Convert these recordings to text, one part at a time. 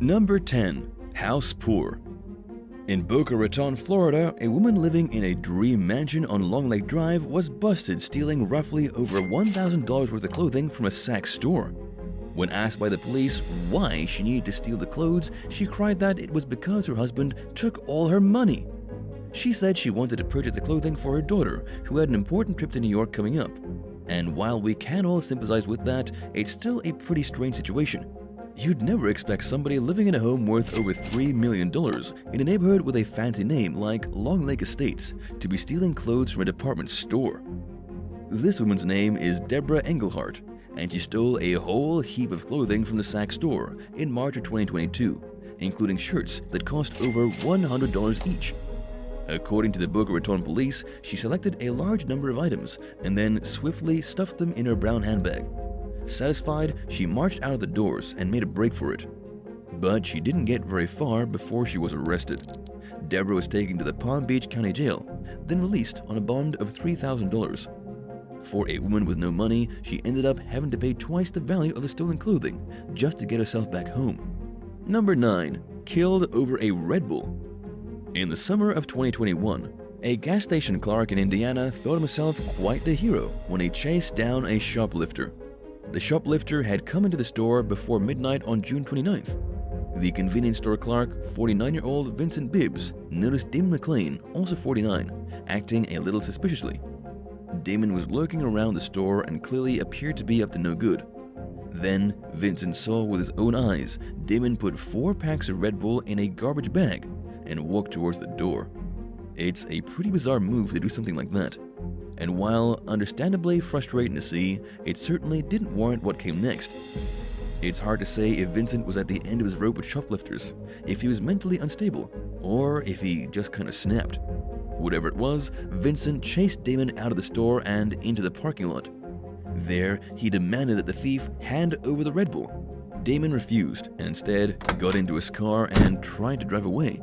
Number 10. House Poor. In Boca Raton, Florida, a woman living in a dream mansion on Long Lake Drive was busted stealing roughly over $1,000 worth of clothing from a Saks store. When asked by the police why she needed to steal the clothes, she cried that it was because her husband took all her money. She said she wanted to purchase the clothing for her daughter, who had an important trip to New York coming up. And while we can all sympathize with that, it's still a pretty strange situation. You'd never expect somebody living in a home worth over $3 million in a neighborhood with a fancy name like Long Lake Estates to be stealing clothes from a department store. This woman's name is Deborah Engelhardt, and she stole a whole heap of clothing from the Saks store in March of 2022, including shirts that cost over $100 each. According to the Boca Raton police, she selected a large number of items and then swiftly stuffed them in her brown handbag. Satisfied, she marched out of the doors and made a break for it. But she didn't get very far before she was arrested. Deborah was taken to the Palm Beach County Jail, then released on a bond of $3,000. For a woman with no money, she ended up having to pay twice the value of the stolen clothing just to get herself back home. Number 9. Killed over a Red Bull. In the summer of 2021, a gas station clerk in Indiana thought himself quite the hero when he chased down a shoplifter. The shoplifter had come into the store before midnight on June 29th. The convenience store clerk, 49-year-old Vincent Bibbs, noticed Damon McLean, also 49, acting a little suspiciously. Damon was lurking around the store and clearly appeared to be up to no good. Then, Vincent saw with his own eyes Damon put 4 packs of Red Bull in a garbage bag and walked towards the door. It's a pretty bizarre move to do something like that. And while understandably frustrating to see, it certainly didn't warrant what came next. It's hard to say if Vincent was at the end of his rope with shoplifters, if he was mentally unstable, or if he just kind of snapped. Whatever it was, Vincent chased Damon out of the store and into the parking lot. There, he demanded that the thief hand over the Red Bull. Damon refused and instead got into his car and tried to drive away.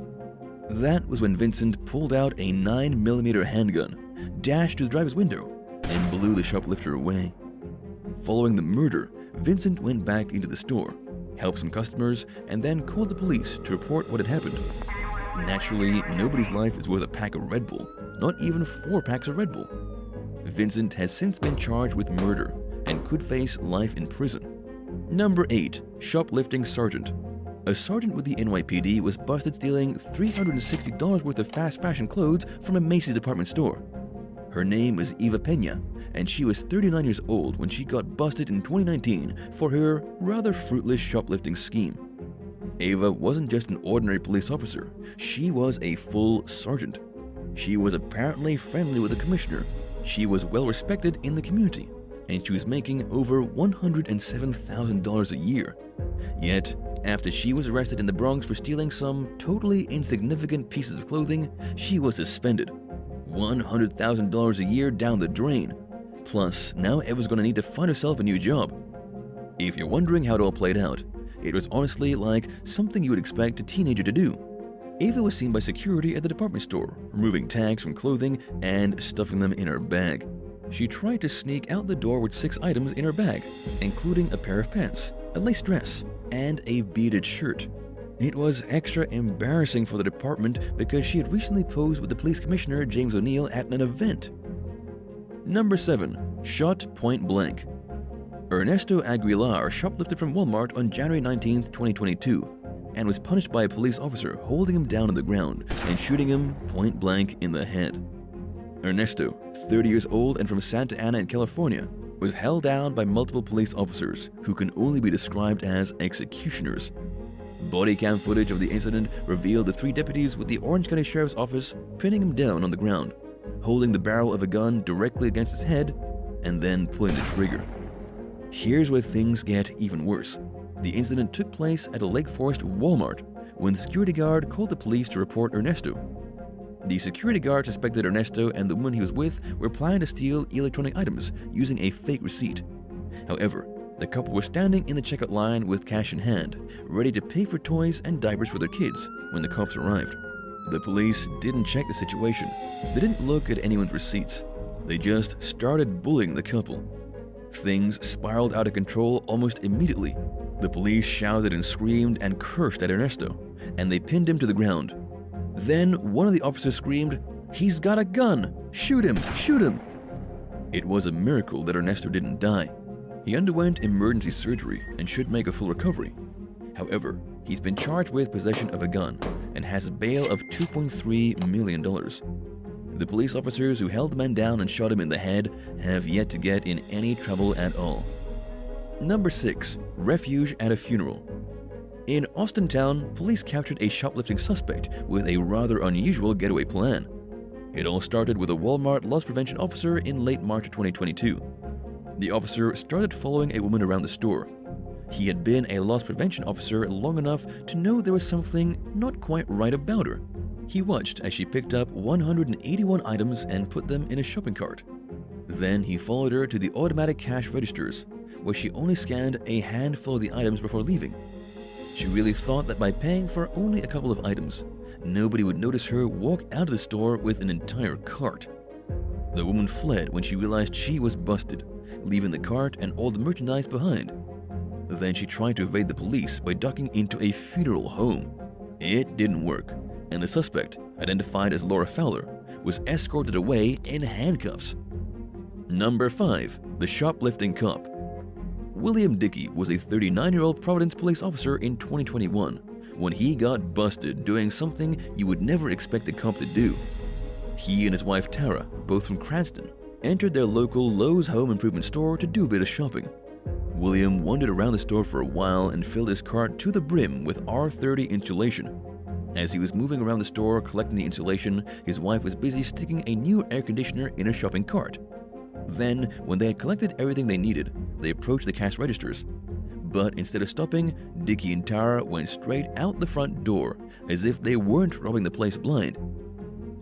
That was when Vincent pulled out a 9mm handgun, dashed to the driver's window, and blew the shoplifter away. Following the murder, Vincent went back into the store, helped some customers, and then called the police to report what had happened. Naturally, nobody's life is worth a pack of Red Bull, not even 4 packs of Red Bull. Vincent has since been charged with murder and could face life in prison. Number 8. Shoplifting Sergeant. A sergeant with the NYPD was busted stealing $360 worth of fast fashion clothes from a Macy's department store. Her name is Eva Pena, and she was 39 years old when she got busted in 2019 for her rather fruitless shoplifting scheme. Eva wasn't just an ordinary police officer, she was a full sergeant. She was apparently friendly with the commissioner, she was well respected in the community, and she was making over $107,000 a year. Yet, after she was arrested in the Bronx for stealing some totally insignificant pieces of clothing, she was suspended. $100,000 a year down the drain. Plus, now Eva's gonna need to find herself a new job. If you're wondering how it all played out, it was honestly like something you would expect a teenager to do. Eva was seen by security at the department store, removing tags from clothing and stuffing them in her bag. She tried to sneak out the door with 6 items in her bag, including a pair of pants, a lace dress, and a beaded shirt. It was extra embarrassing for the department because she had recently posed with the police commissioner James O'Neill at an event. Number 7. Shot point blank. Ernesto Aguilar shoplifted from Walmart on January 19, 2022, and was punished by a police officer holding him down on the ground and shooting him point blank in the head. Ernesto, 30 years old and from Santa Ana in California, was held down by multiple police officers who can only be described as executioners. Body cam footage of the incident revealed the 3 deputies with the Orange County Sheriff's Office pinning him down on the ground, holding the barrel of a gun directly against his head, and then pulling the trigger. Here's where things get even worse. The incident took place at a Lake Forest Walmart when the security guard called the police to report Ernesto. The security guard suspected Ernesto and the woman he was with were planning to steal electronic items using a fake receipt. However, the couple were standing in the checkout line with cash in hand, ready to pay for toys and diapers for their kids when the cops arrived. The police didn't check the situation. They didn't look at anyone's receipts. They just started bullying the couple. Things spiraled out of control almost immediately. The police shouted and screamed and cursed at Ernesto, and they pinned him to the ground. Then one of the officers screamed, "He's got a gun! Shoot him! Shoot him!" It was a miracle that Ernesto didn't die. He underwent emergency surgery and should make a full recovery. However, he's been charged with possession of a gun and has a bail of $2.3 million. The police officers who held the man down and shot him in the head have yet to get in any trouble at all. Number 6. Refuge at a funeral. In Austintown, police captured a shoplifting suspect with a rather unusual getaway plan. It all started with a Walmart loss prevention officer in late March of 2022. The officer started following a woman around the store. He had been a loss prevention officer long enough to know there was something not quite right about her. He watched as she picked up 181 items and put them in a shopping cart. Then he followed her to the automatic cash registers, where she only scanned a handful of the items before leaving. She really thought that by paying for only a couple of items, nobody would notice her walk out of the store with an entire cart. The woman fled when she realized she was busted, leaving the cart and all the merchandise behind. Then she tried to evade the police by ducking into a funeral home. It didn't work, and the suspect, identified as Laura Fowler, was escorted away in handcuffs. Number 5. The Shoplifting Cop. William Dickey was a 39-year-old Providence police officer in 2021 when he got busted doing something you would never expect a cop to do. He and his wife Tara, both from Cranston, entered their local Lowe's home improvement store to do a bit of shopping. William wandered around the store for a while and filled his cart to the brim with R30 insulation. As he was moving around the store collecting the insulation, his wife was busy sticking a new air conditioner in her shopping cart. Then, when they had collected everything they needed, they approached the cash registers. But instead of stopping, Dickey and Tara went straight out the front door, as if they weren't robbing the place blind.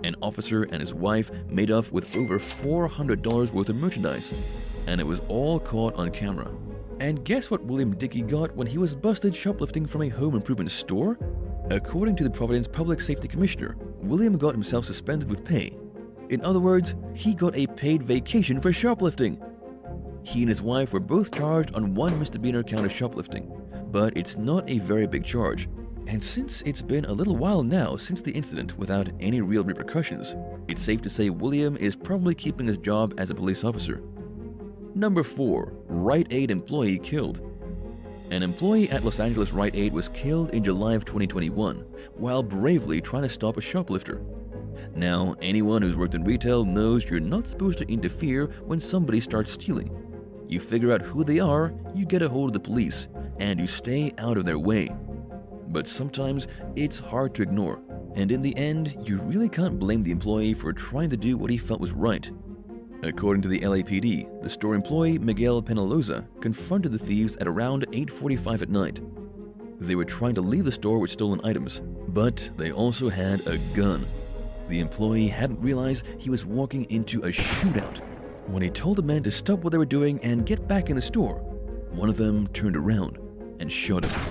An officer and his wife made off with over $400 worth of merchandise, and it was all caught on camera. And guess what William Dickey got when he was busted shoplifting from a home improvement store? According to the Providence Public Safety Commissioner, William got himself suspended with pay. In other words, he got a paid vacation for shoplifting. He and his wife were both charged on one misdemeanor count of shoplifting, but it's not a very big charge. And since it's been a little while now since the incident without any real repercussions, it's safe to say William is probably keeping his job as a police officer. Number 4. Rite Aid employee killed. An employee at Los Angeles Rite Aid was killed in July of 2021 while bravely trying to stop a shoplifter. Now, anyone who's worked in retail knows you're not supposed to interfere when somebody starts stealing. You figure out who they are, you get a hold of the police, and you stay out of their way. But sometimes it's hard to ignore, and in the end, you really can't blame the employee for trying to do what he felt was right. According to the LAPD, the store employee Miguel Penaloza confronted the thieves at around 8:45 at night. They were trying to leave the store with stolen items, but they also had a gun. The employee hadn't realized he was walking into a shootout. When he told the men to stop what they were doing and get back in the store, one of them turned around and shot him.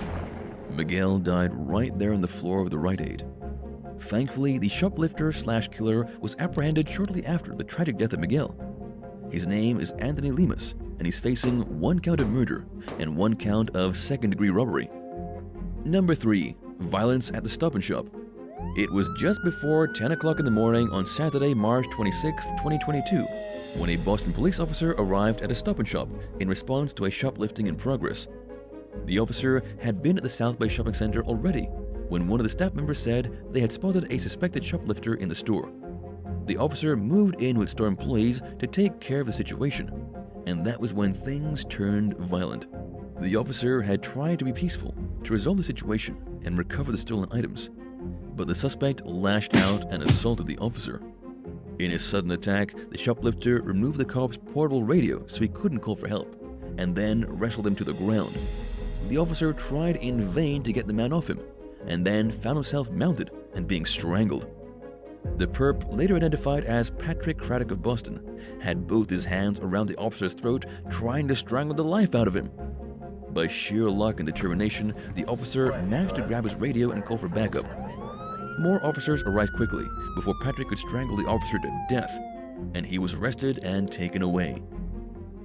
Miguel died right there on the floor of the Rite Aid. Thankfully, the shoplifter/killer was apprehended shortly after the tragic death of Miguel. His name is Anthony Lemus, and he's facing 1 count of murder and 1 count of second-degree robbery. Number 3. Violence at the Stop and Shop. It was just before 10 o'clock in the morning on Saturday, March 26, 2022, when a Boston police officer arrived at a Stop and Shop in response to a shoplifting in progress. The officer had been at the South Bay Shopping Center already when one of the staff members said they had spotted a suspected shoplifter in the store. The officer moved in with store employees to take care of the situation, and that was when things turned violent. The officer had tried to be peaceful to resolve the situation and recover the stolen items, but the suspect lashed out and assaulted the officer. In his sudden attack, the shoplifter removed the cop's portable radio so he couldn't call for help, and then wrestled him to the ground. The officer tried in vain to get the man off him, and then found himself mounted and being strangled. The perp, later identified as Patrick Craddock of Boston, had both his hands around the officer's throat, trying to strangle the life out of him. By sheer luck and determination, the officer managed to grab his radio and call for backup. More officers arrived quickly before Patrick could strangle the officer to death, and he was arrested and taken away.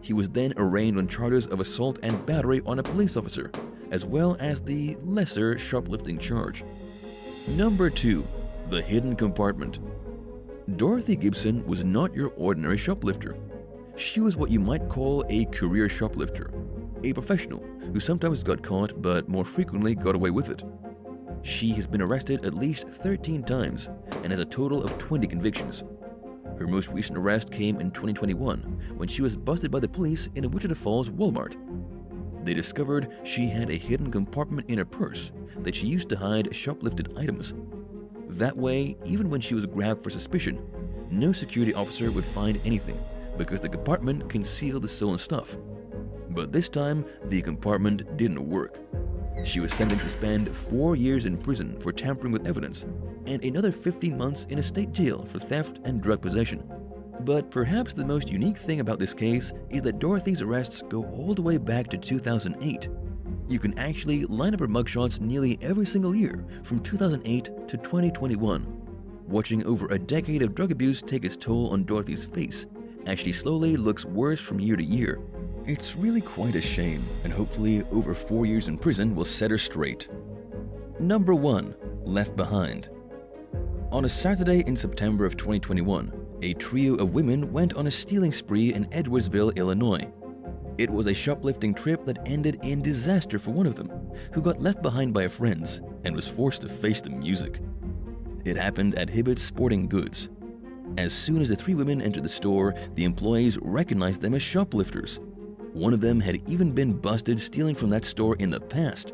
He was then arraigned on charges of assault and battery on a police officer, as well as the lesser shoplifting charge. Number 2. The hidden compartment. Dorothy Gibson was not your ordinary shoplifter. She was what you might call a career shoplifter, a professional who sometimes got caught but more frequently got away with it. She has been arrested at least 13 times and has a total of 20 convictions. Her most recent arrest came in 2021 when she was busted by the police in a Wichita Falls Walmart. They discovered she had a hidden compartment in her purse that she used to hide shoplifted items. That way, even when she was grabbed for suspicion, no security officer would find anything because the compartment concealed the stolen stuff. But this time, the compartment didn't work. She was sentenced to spend 4 years in prison for tampering with evidence and another 15 months in a state jail for theft and drug possession. But perhaps the most unique thing about this case is that Dorothy's arrests go all the way back to 2008. You can actually line up her mugshots nearly every single year from 2008 to 2021. Watching over a decade of drug abuse take its toll on Dorothy's face actually slowly looks worse from year to year. It's really quite a shame, and hopefully over 4 years in prison will set her straight. Number 1. Left Behind. On a Saturday in September of 2021, a trio of women went on a stealing spree in Edwardsville, Illinois. It was a shoplifting trip that ended in disaster for one of them, who got left behind by her friends and was forced to face the music. It happened at Hibbett's Sporting Goods. As soon as the 3 women entered the store, the employees recognized them as shoplifters. One of them had even been busted stealing from that store in the past,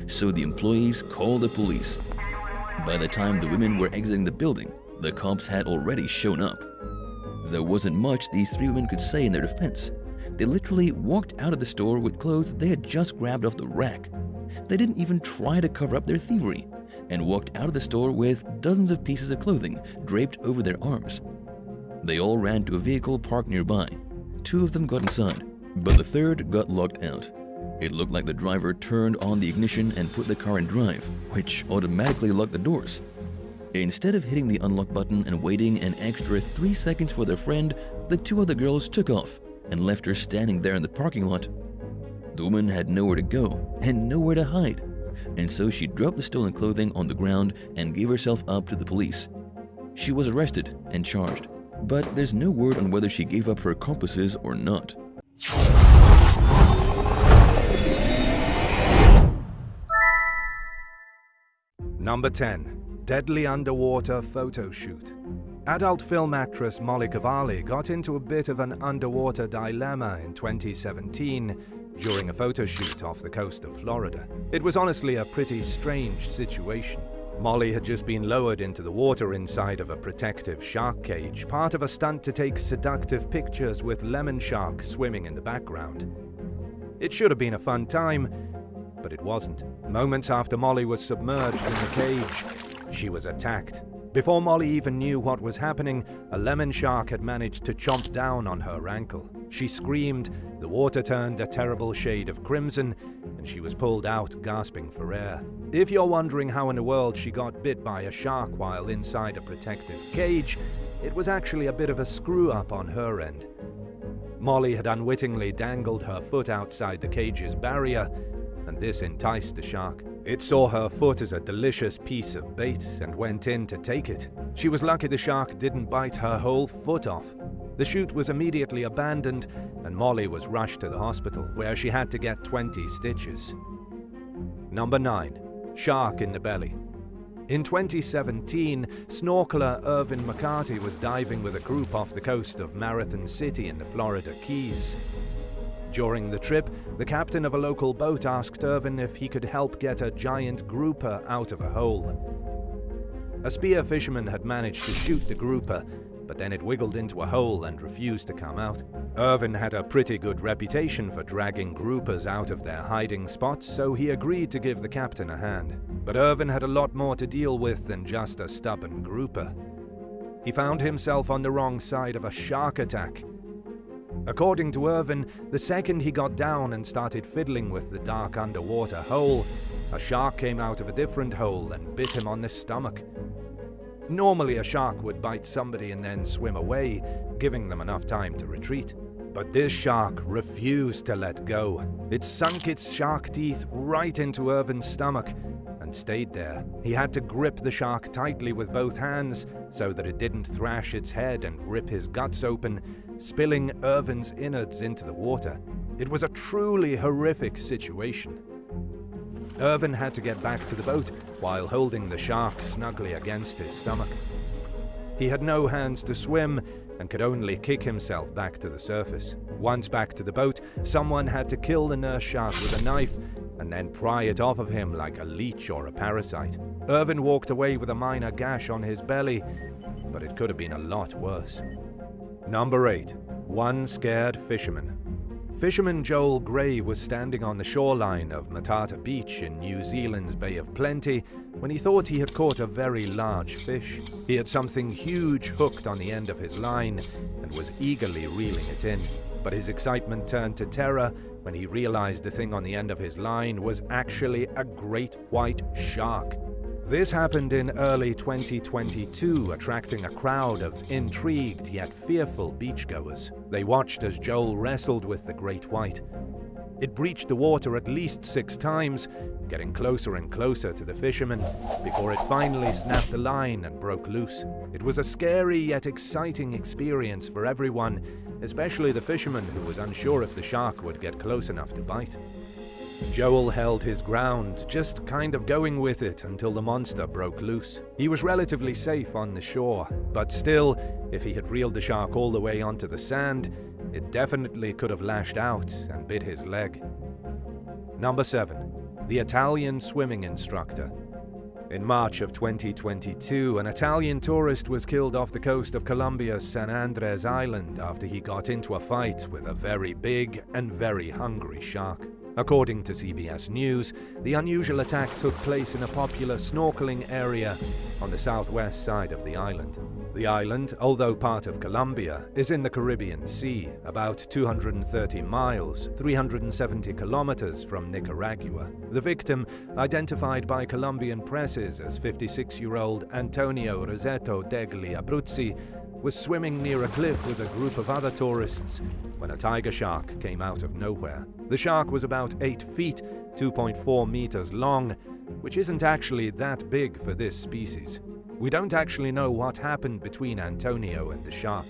so the employees called the police. By the time the women were exiting the building, the cops had already shown up. There wasn't much these 3 women could say in their defense. They literally walked out of the store with clothes they had just grabbed off the rack. They didn't even try to cover up their thievery, and walked out of the store with dozens of pieces of clothing draped over their arms. They all ran to a vehicle parked nearby. 2 of them got inside, but the 3rd got locked out. It looked like the driver turned on the ignition and put the car in drive, which automatically locked the doors. Instead of hitting the unlock button and waiting an extra 3 seconds for their friend, the 2 other girls took off and left her standing there in the parking lot. The woman had nowhere to go and nowhere to hide, and so she dropped the stolen clothing on the ground and gave herself up to the police. She was arrested and charged, but there's no word on whether she gave up her accomplices or not. Number 10. Deadly Underwater Photo Shoot. Adult film actress Molly Cavalli got into a bit of an underwater dilemma in 2017 during a photo shoot off the coast of Florida. It was honestly a pretty strange situation. Molly had just been lowered into the water inside of a protective shark cage, part of a stunt to take seductive pictures with lemon sharks swimming in the background. It should have been a fun time, but it wasn't. Moments after Molly was submerged in the cage, she was attacked. Before Molly even knew what was happening, a lemon shark had managed to chomp down on her ankle. She screamed, the water turned a terrible shade of crimson, and she was pulled out, gasping for air. If you're wondering how in the world she got bit by a shark while inside a protective cage, it was actually a bit of a screw-up on her end. Molly had unwittingly dangled her foot outside the cage's barrier, and this enticed the shark. It saw her foot as a delicious piece of bait and went in to take it. She was lucky the shark didn't bite her whole foot off. The shoot was immediately abandoned, and Molly was rushed to the hospital, where she had to get 20 stitches. Number 9. Shark in the belly. In 2017, snorkeler Irvin McCarty was diving with a group off the coast of Marathon City in the Florida Keys. During the trip, the captain of a local boat asked Irvin if he could help get a giant grouper out of a hole. A spear fisherman had managed to shoot the grouper, but then it wiggled into a hole and refused to come out. Irvin had a pretty good reputation for dragging groupers out of their hiding spots, so he agreed to give the captain a hand. But Irvin had a lot more to deal with than just a stubborn grouper. He found himself on the wrong side of a shark attack. According to Irvin, the second he got down and started fiddling with the dark underwater hole, a shark came out of a different hole and bit him on the stomach. Normally, a shark would bite somebody and then swim away, giving them enough time to retreat. But this shark refused to let go. It sunk its shark teeth right into Irvin's stomach and stayed there. He had to grip the shark tightly with both hands so that it didn't thrash its head and rip his guts open, spilling Irvin's innards into the water. It was a truly horrific situation. Irvin had to get back to the boat while holding the shark snugly against his stomach. He had no hands to swim and could only kick himself back to the surface. Once back to the boat, someone had to kill the nurse shark with a knife and then pry it off of him like a leech or a parasite. Irvin walked away with a minor gash on his belly, but it could have been a lot worse. Number 8. One scared fisherman. Fisherman Joel Gray was standing on the shoreline of Matata Beach in New Zealand's Bay of Plenty when he thought he had caught a very large fish. He had something huge hooked on the end of his line and was eagerly reeling it in. But his excitement turned to terror when he realized the thing on the end of his line was actually a great white shark. This happened in early 2022, attracting a crowd of intrigued yet fearful beachgoers. They watched as Joel wrestled with the great white. It breached the water at least 6 times, getting closer and closer to the fishermen, before it finally snapped the line and broke loose. It was a scary yet exciting experience for everyone, especially the fisherman who was unsure if the shark would get close enough to bite. Joel held his ground, just kind of going with it until the monster broke loose. He was relatively safe on the shore, but still, if he had reeled the shark all the way onto the sand, it definitely could have lashed out and bit his leg. Number 7. The Italian swimming instructor. In March of 2022, an Italian tourist was killed off the coast of Colombia's San Andres Island after he got into a fight with a very big and very hungry shark. According to CBS News, the unusual attack took place in a popular snorkeling area on the southwest side of the island. The island, although part of Colombia, is in the Caribbean Sea, about 230 miles, 370 kilometers from Nicaragua. The victim, identified by Colombian presses as 56-year-old Antonio Rosetto degli Abruzzi, was swimming near a cliff with a group of other tourists when a tiger shark came out of nowhere. The shark was about 8 feet, 2.4 meters long, which isn't actually that big for this species. We don't actually know what happened between Antonio and the shark.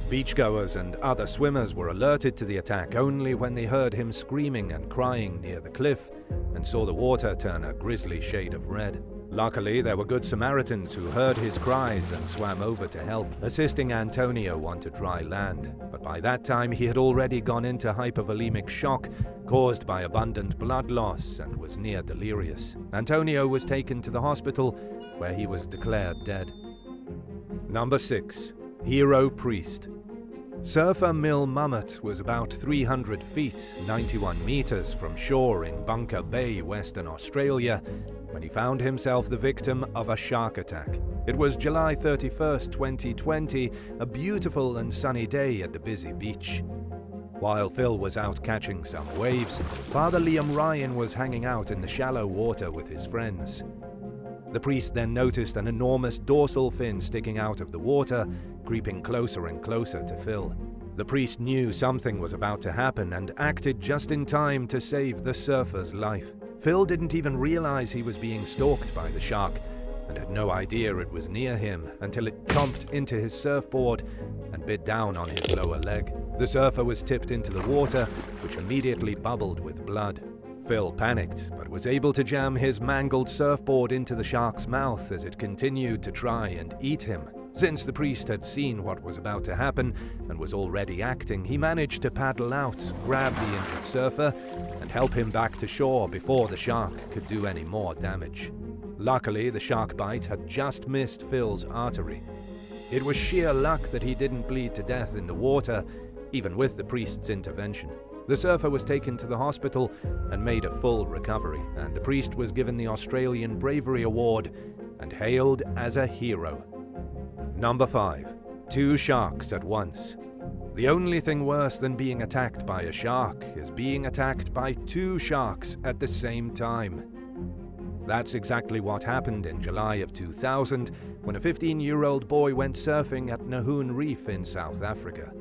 Beachgoers and other swimmers were alerted to the attack only when they heard him screaming and crying near the cliff and saw the water turn a grisly shade of red. Luckily, there were good Samaritans who heard his cries and swam over to help, assisting Antonio onto dry land. But by that time, he had already gone into hypovolemic shock caused by abundant blood loss and was near delirious. Antonio was taken to the hospital, where he was declared dead. Number 6. Hero Priest. Surfer Mil Mummet was about 300 feet, 91 meters from shore in Bunker Bay, Western Australia, when he found himself the victim of a shark attack. It was July 31st, 2020, a beautiful and sunny day at the busy beach. While Phil was out catching some waves, Father Liam Ryan was hanging out in the shallow water with his friends. The priest then noticed an enormous dorsal fin sticking out of the water, creeping closer and closer to Phil. The priest knew something was about to happen and acted just in time to save the surfer's life. Phil didn't even realize he was being stalked by the shark and had no idea it was near him until it chomped into his surfboard and bit down on his lower leg. The surfer was tipped into the water, which immediately bubbled with blood. Phil panicked, but was able to jam his mangled surfboard into the shark's mouth as it continued to try and eat him. Since the priest had seen what was about to happen and was already acting, he managed to paddle out, grab the injured surfer, and help him back to shore before the shark could do any more damage. Luckily, the shark bite had just missed Phil's artery. It was sheer luck that he didn't bleed to death in the water, even with the priest's intervention. The surfer was taken to the hospital and made a full recovery, and the priest was given the Australian Bravery Award and hailed as a hero. Number 5. 2 sharks at once. The only thing worse than being attacked by a shark is being attacked by 2 sharks at the same time. That's exactly what happened in July of 2000 when a 15-year-old boy went surfing at Nahoon Reef in South Africa.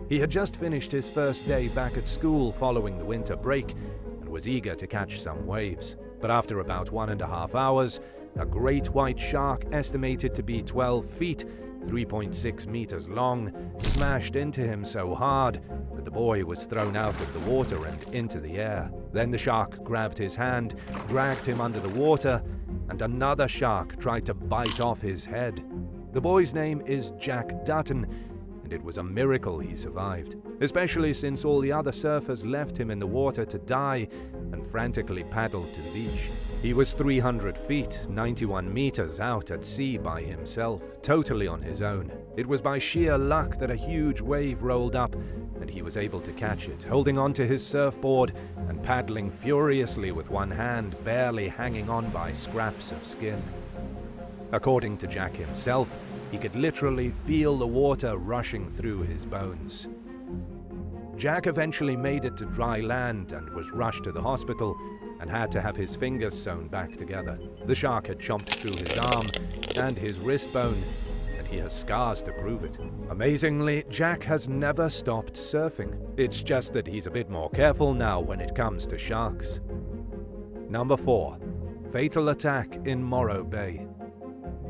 He had just finished his first day back at school following the winter break and was eager to catch some waves. But after about 1.5 hours, a great white shark estimated to be 12 feet, 3.6 meters long, smashed into him so hard that the boy was thrown out of the water and into the air. Then the shark grabbed his hand, dragged him under the water, and another shark tried to bite off his head. The boy's name is Jack Dutton, and it was a miracle he survived, especially since all the other surfers left him in the water to die and frantically paddled to the beach. He was 300 feet, 91 meters out at sea by himself, totally on his own. It was by sheer luck that a huge wave rolled up and he was able to catch it, holding on to his surfboard and paddling furiously with one hand, barely hanging on by scraps of skin. According to Jack himself, he could literally feel the water rushing through his bones. Jack eventually made it to dry land and was rushed to the hospital and had to have his fingers sewn back together. The shark had chomped through his arm and his wrist bone, and he has scars to prove it. Amazingly, Jack has never stopped surfing. It's just that he's a bit more careful now when it comes to sharks. Number 4. Fatal attack in Morro Bay.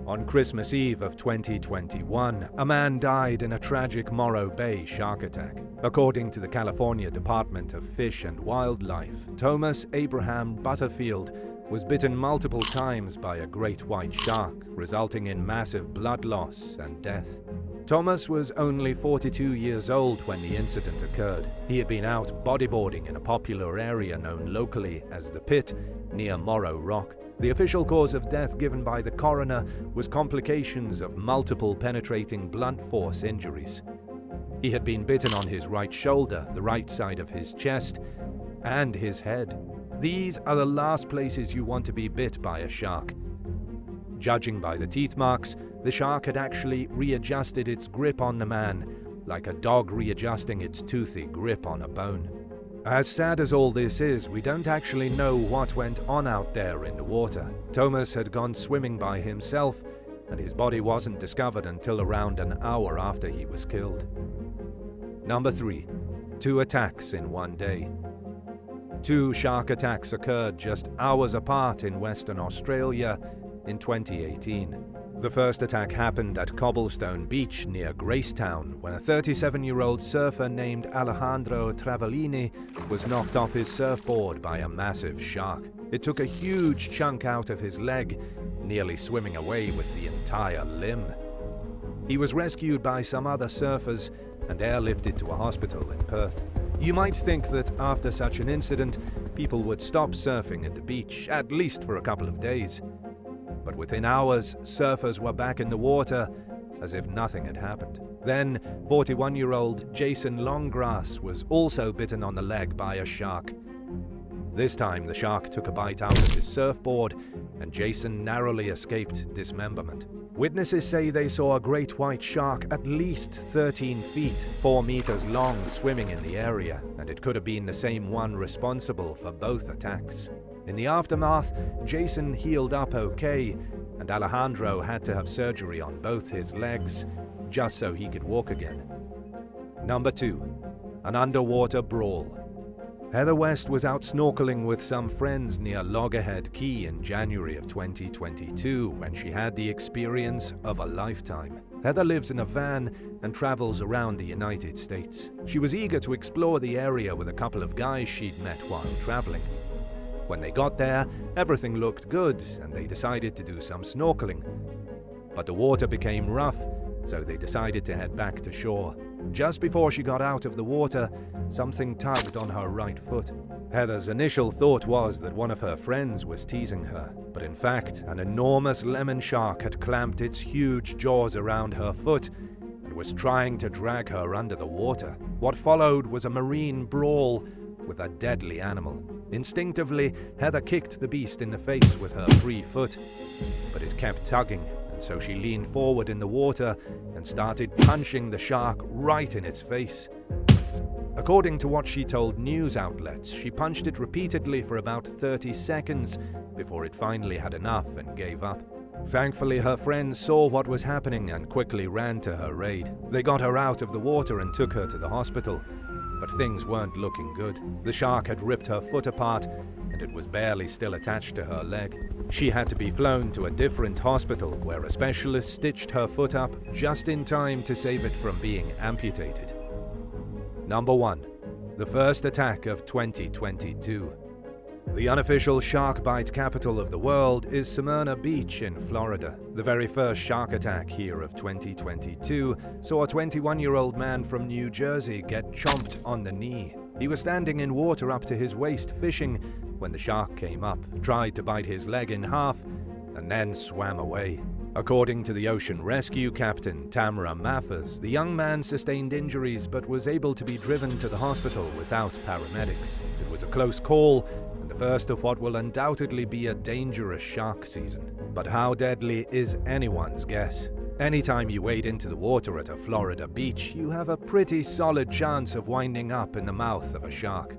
On Christmas Eve of 2021, a man died in a tragic Morro Bay shark attack. According to the California Department of Fish and Wildlife, Thomas Abraham Butterfield was bitten multiple times by a great white shark, resulting in massive blood loss and death. Thomas was only 42 years old when the incident occurred. He had been out bodyboarding in a popular area known locally as the Pit, near Morro Rock. The official cause of death given by the coroner was complications of multiple penetrating blunt force injuries. He had been bitten on his right shoulder, the right side of his chest, and his head. These are the last places you want to be bit by a shark. Judging by the teeth marks, the shark had actually readjusted its grip on the man, like a dog readjusting its toothy grip on a bone. As sad as all this is, we don't actually know what went on out there in the water. Thomas had gone swimming by himself, and his body wasn't discovered until around an hour after he was killed. Number 3. 2 attacks in one day. 2 shark attacks occurred just hours apart in Western Australia in 2018. The first attack happened at Cobblestone Beach near Gracetown when a 37-year-old surfer named Alejandro Travellini was knocked off his surfboard by a massive shark. It took a huge chunk out of his leg, nearly swimming away with the entire limb. He was rescued by some other surfers and airlifted to a hospital in Perth. You might think that after such an incident, people would stop surfing at the beach, at least for a couple of days. But within hours, surfers were back in the water as if nothing had happened. Then, 41-year-old Jason Longgrass was also bitten on the leg by a shark. This time, the shark took a bite out of his surfboard, and Jason narrowly escaped dismemberment. Witnesses say they saw a great white shark at least 13 feet, 4 meters long, swimming in the area, and it could have been the same one responsible for both attacks. In the aftermath, Jason healed up okay, and Alejandro had to have surgery on both his legs, just so he could walk again. Number 2. An underwater brawl. Heather West was out snorkeling with some friends near Loggerhead Key in January of 2022 when she had the experience of a lifetime. Heather lives in a van and travels around the United States. She was eager to explore the area with a couple of guys she'd met while traveling. When they got there, everything looked good and they decided to do some snorkeling. But the water became rough, so they decided to head back to shore. Just before she got out of the water, something tugged on her right foot. Heather's initial thought was that one of her friends was teasing her, but in fact, an enormous lemon shark had clamped its huge jaws around her foot and was trying to drag her under the water. What followed was a marine brawl with a deadly animal. Instinctively, Heather kicked the beast in the face with her free foot, but it kept tugging, and so she leaned forward in the water and started punching the shark right in its face. According to what she told news outlets, she punched it repeatedly for about 30 seconds before it finally had enough and gave up. Thankfully, her friends saw what was happening and quickly ran to her aid. They got her out of the water and took her to the hospital. But things weren't looking good. The shark had ripped her foot apart, and it was barely still attached to her leg. She had to be flown to a different hospital where a specialist stitched her foot up just in time to save it from being amputated. Number 1. The first attack of 2022. The unofficial shark bite capital of the world is Smyrna Beach in Florida. The very first shark attack here of 2022 saw a 21-year-old man from New Jersey get chomped on the knee. He was standing in water up to his waist fishing when the shark came up, tried to bite his leg in half, and then swam away. According to the ocean rescue captain, Tamara Maffers, the young man sustained injuries but was able to be driven to the hospital without paramedics. It was a close call, and the first of what will undoubtedly be a dangerous shark season. But how deadly is anyone's guess? Anytime you wade into the water at a Florida beach, you have a pretty solid chance of winding up in the mouth of a shark.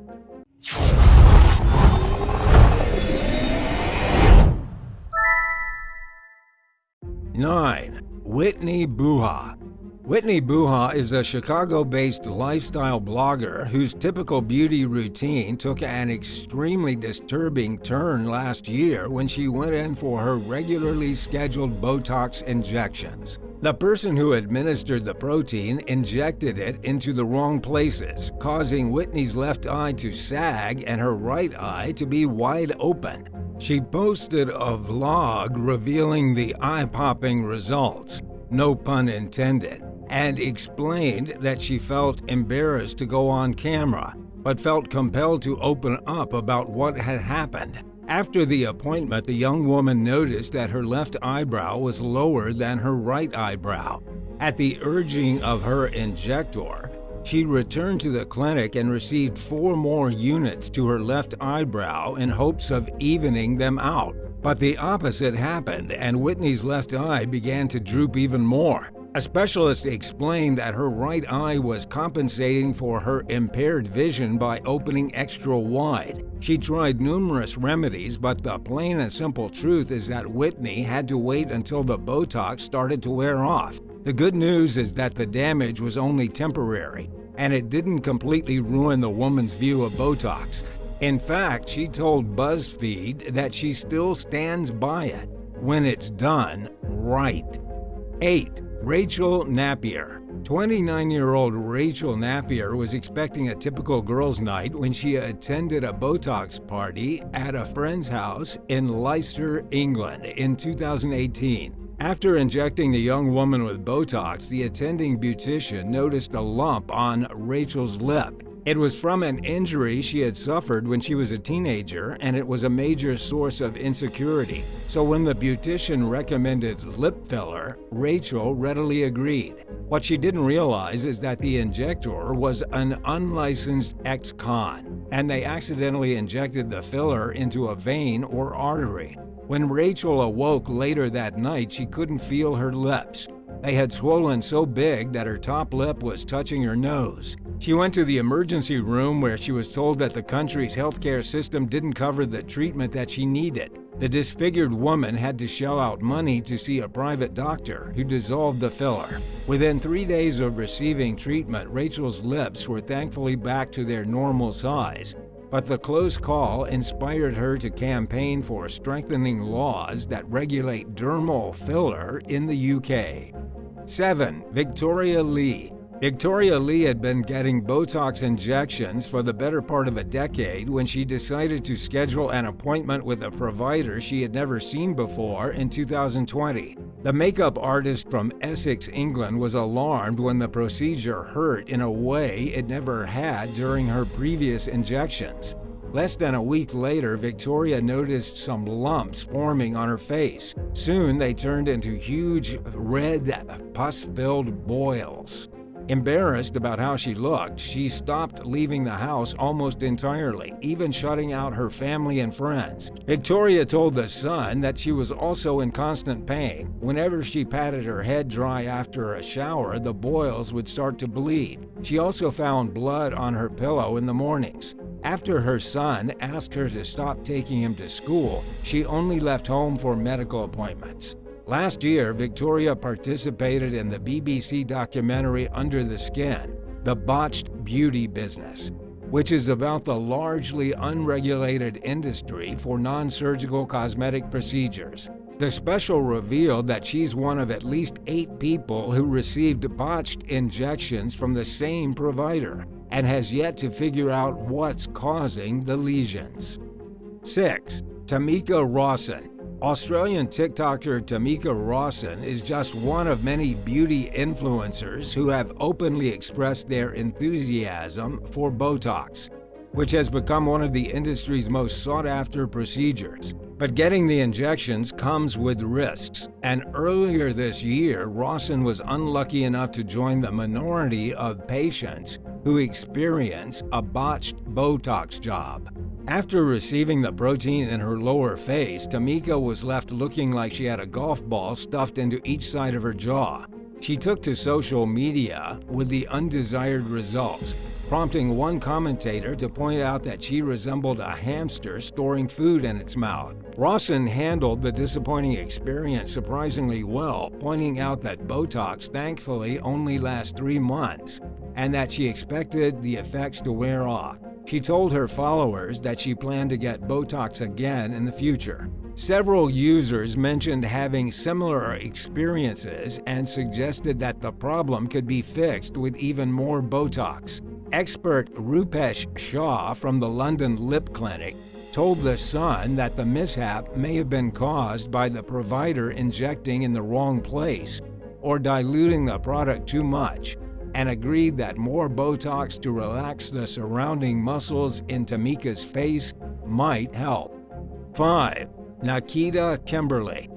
9. Whitney Buha. Whitney Buha is a Chicago-based lifestyle blogger whose typical beauty routine took an extremely disturbing turn last year when she went in for her regularly scheduled Botox injections. The person who administered the protein injected it into the wrong places, causing Whitney's left eye to sag and her right eye to be wide open. She posted a vlog revealing the eye-popping results, no pun intended, and explained that she felt embarrassed to go on camera, but felt compelled to open up about what had happened. After the appointment, the young woman noticed that her left eyebrow was lower than her right eyebrow. At the urging of her injector, she returned to the clinic and received 4 more units to her left eyebrow in hopes of evening them out. But the opposite happened, and Whitney's left eye began to droop even more. A specialist explained that her right eye was compensating for her impaired vision by opening extra wide. She tried numerous remedies, but the plain and simple truth is that Whitney had to wait until the Botox started to wear off. The good news is that the damage was only temporary, and it didn't completely ruin the woman's view of Botox. In fact, she told BuzzFeed that she still stands by it when it's done right. 8. Rachel Napier. 29-year-old Rachel Napier was expecting a typical girls' night when she attended a Botox party at a friend's house in Leicester, England in 2018. After injecting the young woman with Botox, the attending beautician noticed a lump on Rachel's lip. It was from an injury she had suffered when she was a teenager, and it was a major source of insecurity. So when the beautician recommended lip filler, Rachel readily agreed. What she didn't realize is that the injector was an unlicensed ex-con, and they accidentally injected the filler into a vein or artery. When Rachel awoke later that night, she couldn't feel her lips. They had swollen so big that her top lip was touching her nose. She went to the emergency room where she was told that the country's healthcare system didn't cover the treatment that she needed. The disfigured woman had to shell out money to see a private doctor who dissolved the filler. Within 3 days of receiving treatment, Rachel's lips were thankfully back to their normal size. But the close call inspired her to campaign for strengthening laws that regulate dermal filler in the UK. 7. Victoria Lee. Victoria Lee had been getting Botox injections for the better part of a decade when she decided to schedule an appointment with a provider she had never seen before in 2020. The makeup artist from Essex, England, was alarmed when the procedure hurt in a way it never had during her previous injections. Less than a week later, Victoria noticed some lumps forming on her face. Soon they turned into huge, red, pus-filled boils. Embarrassed about how she looked, she stopped leaving the house almost entirely, even shutting out her family and friends. Victoria told The Sun that she was also in constant pain. Whenever she patted her head dry after a shower, the boils would start to bleed. She also found blood on her pillow in the mornings. After her son asked her to stop taking him to school, she only left home for medical appointments. Last year, Victoria participated in the BBC documentary Under the Skin, The Botched Beauty Business, which is about the largely unregulated industry for non-surgical cosmetic procedures. The special revealed that she's one of at least 8 people who received botched injections from the same provider and has yet to figure out what's causing the lesions. 6. Tamika Rawson. Australian TikToker Tamika Rawson is just one of many beauty influencers who have openly expressed their enthusiasm for Botox, which has become one of the industry's most sought-after procedures. But getting the injections comes with risks, and earlier this year, Rawson was unlucky enough to join the minority of patients who experience a botched Botox job. After receiving the protein in her lower face, Tamika was left looking like she had a golf ball stuffed into each side of her jaw. She took to social media with the undesired results, prompting one commentator to point out that she resembled a hamster storing food in its mouth. Rawson handled the disappointing experience surprisingly well, pointing out that Botox thankfully only lasts 3 months and that she expected the effects to wear off. She told her followers that she planned to get Botox again in the future. Several users mentioned having similar experiences and suggested that the problem could be fixed with even more Botox. Expert Rupesh Shah from the London Lip Clinic told The Sun that the mishap may have been caused by the provider injecting in the wrong place or diluting the product too much, and agreed that more Botox to relax the surrounding muscles in Tamika's face might help. 5. Nikita Kimberly.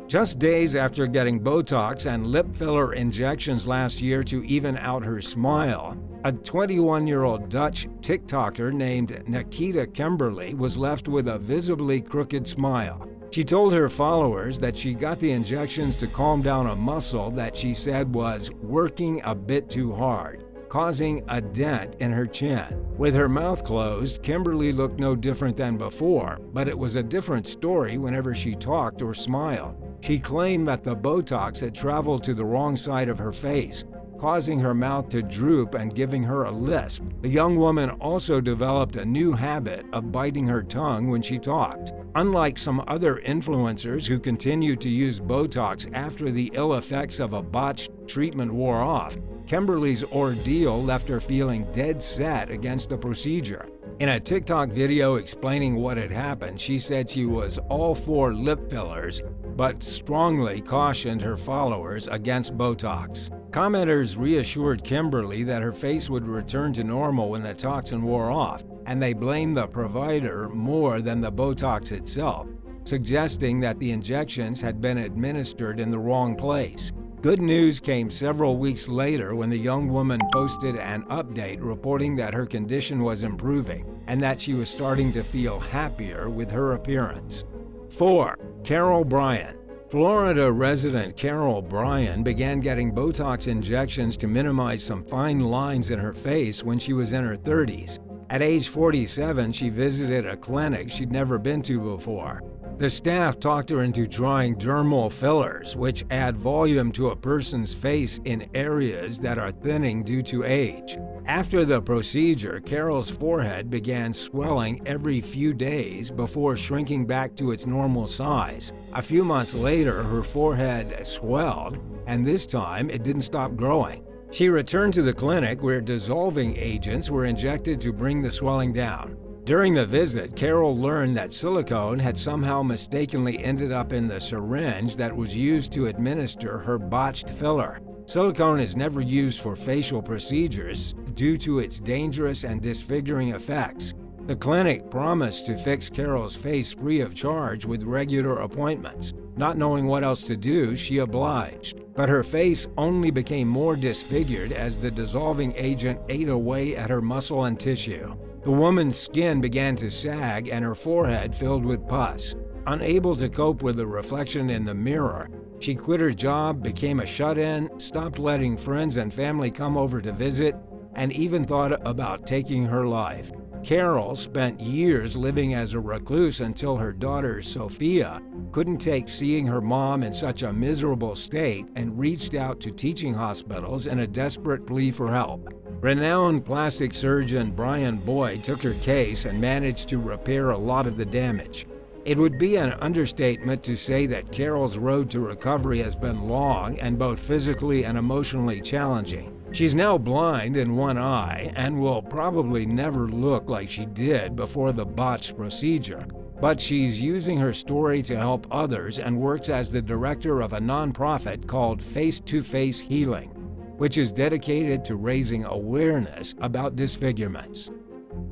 Just days after getting Botox and lip filler injections last year to even out her smile, a 21-year-old Dutch TikToker named Nikita Kimberly was left with a visibly crooked smile. She told her followers that she got the injections to calm down a muscle that she said was working a bit too hard, causing a dent in her chin. With her mouth closed, Kimberly looked no different than before, but it was a different story whenever she talked or smiled. She claimed that the Botox had traveled to the wrong side of her face, causing her mouth to droop and giving her a lisp. The young woman also developed a new habit of biting her tongue when she talked. Unlike some other influencers who continued to use Botox after the ill effects of a botched treatment wore off, Kimberly's ordeal left her feeling dead set against the procedure. In a TikTok video explaining what had happened, she said she was all for lip fillers, but strongly cautioned her followers against Botox. Commenters reassured Kimberly that her face would return to normal when the toxin wore off, and they blamed the provider more than the Botox itself, suggesting that the injections had been administered in the wrong place. Good news came several weeks later when the young woman posted an update reporting that her condition was improving and that she was starting to feel happier with her appearance. 4. Carol Bryan. Florida resident Carol Bryan began getting Botox injections to minimize some fine lines in her face when she was in her 30s. At age 47, she visited a clinic she'd never been to before. The staff talked her into trying dermal fillers, which add volume to a person's face in areas that are thinning due to age. After the procedure, Carol's forehead began swelling every few days before shrinking back to its normal size. A few months later, her forehead swelled, and this time it didn't stop growing. She returned to the clinic where dissolving agents were injected to bring the swelling down. During the visit, Carol learned that silicone had somehow mistakenly ended up in the syringe that was used to administer her botched filler. Silicone is never used for facial procedures due to its dangerous and disfiguring effects. The clinic promised to fix Carol's face free of charge with regular appointments. Not knowing what else to do, she obliged. But her face only became more disfigured as the dissolving agent ate away at her muscle and tissue. The woman's skin began to sag and her forehead filled with pus. Unable to cope with the reflection in the mirror, she quit her job, became a shut-in, stopped letting friends and family come over to visit, and even thought about taking her life. Carol spent years living as a recluse until her daughter, Sophia, couldn't take seeing her mom in such a miserable state and reached out to teaching hospitals in a desperate plea for help. Renowned plastic surgeon Brian Boyd took her case and managed to repair a lot of the damage. It would be an understatement to say that Carol's road to recovery has been long and both physically and emotionally challenging. She's now blind in one eye and will probably never look like she did before the botched procedure. But she's using her story to help others and works as the director of a nonprofit called Face to Face Healing, which is dedicated to raising awareness about disfigurements.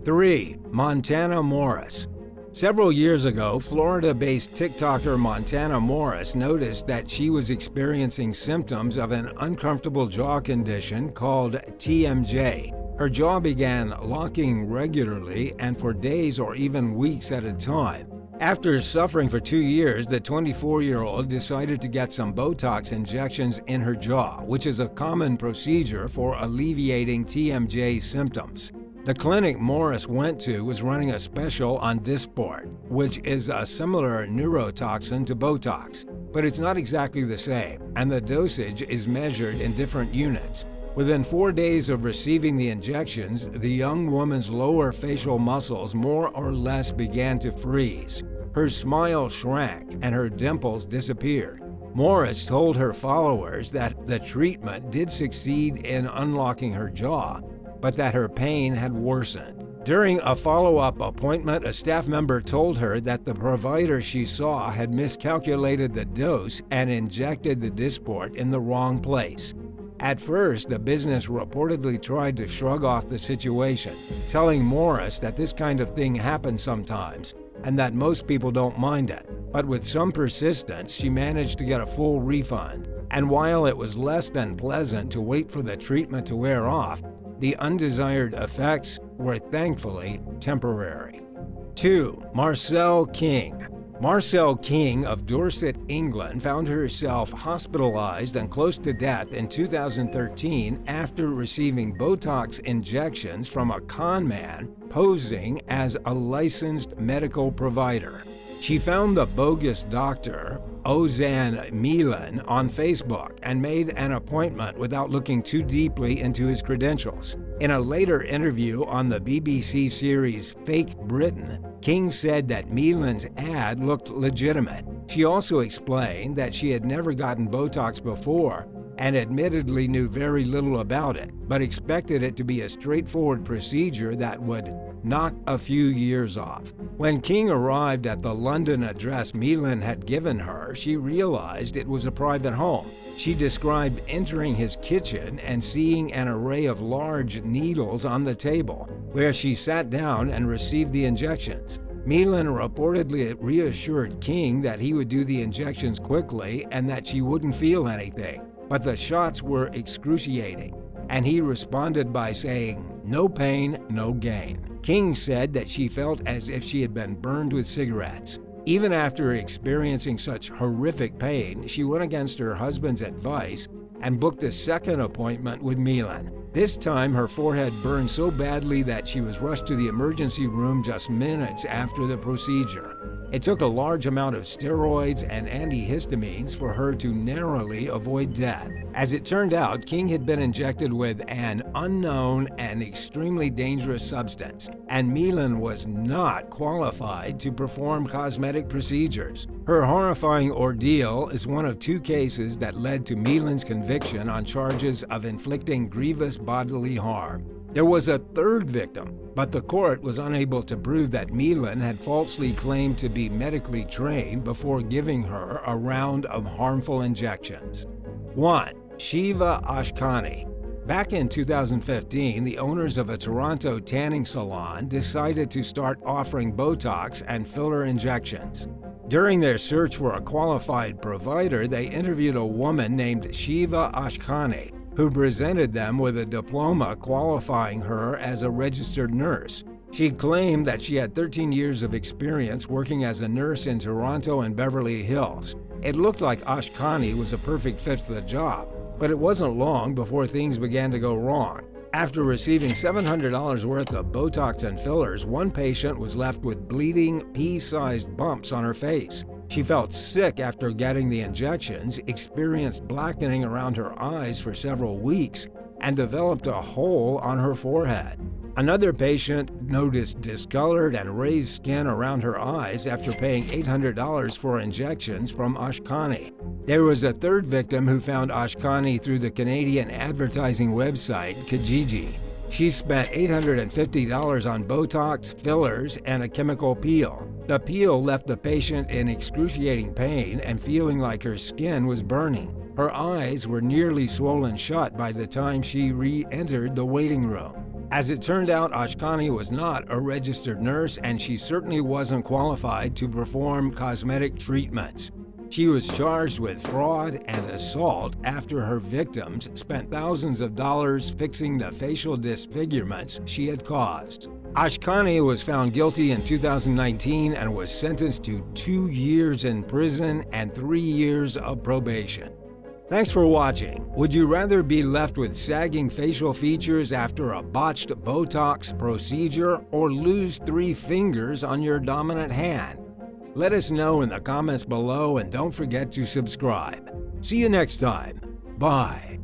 3. Montana Morris. Several years ago, Florida-based TikToker Montana Morris noticed that she was experiencing symptoms of an uncomfortable jaw condition called TMJ. Her jaw began locking regularly and for days or even weeks at a time. After suffering for 2 years, the 24-year-old decided to get some Botox injections in her jaw, which is a common procedure for alleviating TMJ symptoms. The clinic Morris went to was running a special on Dysport, which is a similar neurotoxin to Botox, but it's not exactly the same, and the dosage is measured in different units. Within 4 days of receiving the injections, the young woman's lower facial muscles more or less began to freeze. Her smile shrank and her dimples disappeared. Morris told her followers that the treatment did succeed in unlocking her jaw, but that her pain had worsened. During a follow-up appointment, a staff member told her that the provider she saw had miscalculated the dose and injected the Dysport in the wrong place. At first, the business reportedly tried to shrug off the situation, telling Morris that this kind of thing happens sometimes and that most people don't mind it. But with some persistence, she managed to get a full refund. And while it was less than pleasant to wait for the treatment to wear off, the undesired effects were thankfully temporary. 2. Marcelle King. Marcelle King of Dorset, England, found herself hospitalized and close to death in 2013 after receiving Botox injections from a con man posing as a licensed medical provider. She found the bogus doctor, Ozan Milan, on Facebook and made an appointment without looking too deeply into his credentials. In a later interview on the BBC series Fake Britain, King said that Milan's ad looked legitimate. She also explained that she had never gotten Botox before and admittedly knew very little about it, but expected it to be a straightforward procedure that would knock a few years off. When King arrived at the London address Milan had given her, she realized it was a private home. She described entering his kitchen and seeing an array of large needles on the table, where she sat down and received the injections. Milan reportedly reassured King that he would do the injections quickly and that she wouldn't feel anything. But the shots were excruciating, and he responded by saying, "No pain, no gain." King said that she felt as if she had been burned with cigarettes. Even after experiencing such horrific pain, she went against her husband's advice and booked a second appointment with Milan. This time, her forehead burned so badly that she was rushed to the emergency room just minutes after the procedure. It took a large amount of steroids and antihistamines for her to narrowly avoid death. As it turned out, King had been injected with an unknown and extremely dangerous substance, and Milan was not qualified to perform cosmetic procedures. Her horrifying ordeal is one of 2 cases that led to Milan's conviction on charges of inflicting grievous bodily harm. There was a third victim, but the court was unable to prove that Milan had falsely claimed to be medically trained before giving her a round of harmful injections. 1. Shiva Ashkani. Back in 2015, the owners of a Toronto tanning salon decided to start offering Botox and filler injections. During their search for a qualified provider, they interviewed a woman named Shiva Ashkani, who presented them with a diploma qualifying her as a registered nurse. She claimed that she had 13 years of experience working as a nurse in Toronto and Beverly Hills. It looked like Ashkani was a perfect fit for the job, but it wasn't long before things began to go wrong. After receiving $700 worth of Botox and fillers, one patient was left with bleeding, pea-sized bumps on her face. She felt sick after getting the injections, experienced blackening around her eyes for several weeks, and developed a hole on her forehead. Another patient noticed discolored and raised skin around her eyes after paying $800 for injections from Ashkani. There was a third victim who found Ashkani through the Canadian advertising website Kijiji. She spent $850 on Botox, fillers, and a chemical peel. The peel left the patient in excruciating pain and feeling like her skin was burning. Her eyes were nearly swollen shut by the time she re-entered the waiting room. As it turned out, Ashkani was not a registered nurse, and she certainly wasn't qualified to perform cosmetic treatments. She was charged with fraud and assault after her victims spent thousands of dollars fixing the facial disfigurements she had caused. Ashkani was found guilty in 2019 and was sentenced to 2 years in prison and 3 years of probation. Thanks for watching. Would you rather be left with sagging facial features after a botched Botox procedure or lose 3 fingers on your dominant hand? Let us know in the comments below, and don't forget to subscribe. See you next time. Bye.